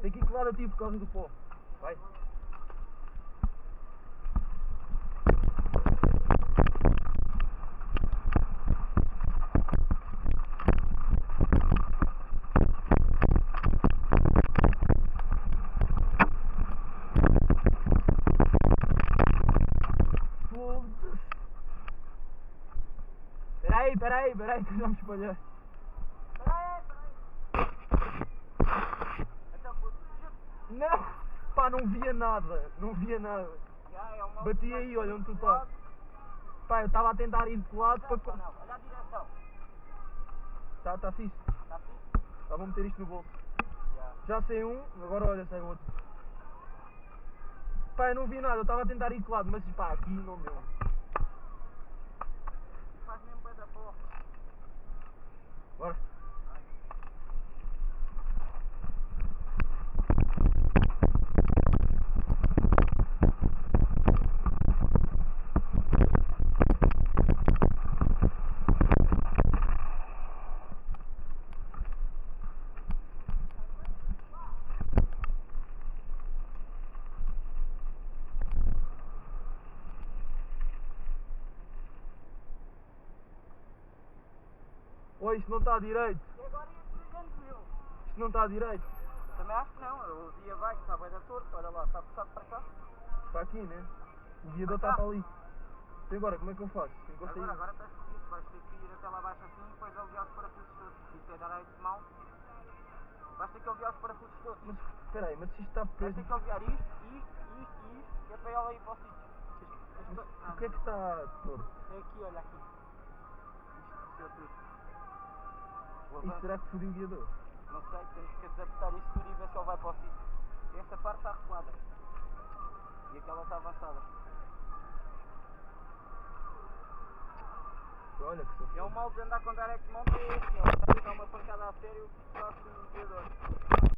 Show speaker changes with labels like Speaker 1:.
Speaker 1: Tem que ir colado a ti por causa do pó. Vai. Foda-se. Peraí, que eu já me espalhei.
Speaker 2: Peraí. Então, puto,
Speaker 1: Não! Pá, não via nada.
Speaker 2: já é uma
Speaker 1: Bati aí, olha onde tu estás. Pá, eu estava a tentar ir de lado para...
Speaker 2: Não, olha a direção.
Speaker 1: Tá fixe.
Speaker 2: Está fixe?
Speaker 1: Tá, vou meter isto no bolso.
Speaker 2: Já.
Speaker 1: Já sei um, agora olha, sai outro. Pá, eu não vi nada, eu estava a tentar ir de lado, mas pá, aqui não deu.
Speaker 2: Faz mesmo bem da porra.
Speaker 1: Bora. Oi, isto não está direito.
Speaker 2: E agora ia 300 mil.
Speaker 1: Isto não está direito.
Speaker 2: Também acho que não. O dia vai que está bem da torta. Olha lá, está puxado para cá.
Speaker 1: Está aqui, né? O guiador está para ali. E agora, como é que eu faço? Tenho que sair.
Speaker 2: Agora estás fodido. Vais ter que ir até lá abaixo assim e depois aliviar os parafusos todos. Isso é dar aí de mão. Vais ter que aliviar os parafusos todos.
Speaker 1: Mas, espera aí, mas se isto está
Speaker 2: Vais
Speaker 1: preso...
Speaker 2: ter que aliviar isto, que é para ela ir para o sítio.
Speaker 1: Mas o que é que está torto?
Speaker 2: É aqui, olha aqui. Isto desceu tudo. Vou
Speaker 1: Isto
Speaker 2: avançar.
Speaker 1: será que fodiu o guiador?
Speaker 2: Não sei, temos que adaptar isto tudo e ver se ele vai para o sítio. Esta parte está recuada. E aquela está avançada.
Speaker 1: Olha que sofrido.
Speaker 2: É o mal de andar com direct mount é este, ó. Está a dar uma pancada a sério, próximo do guiador.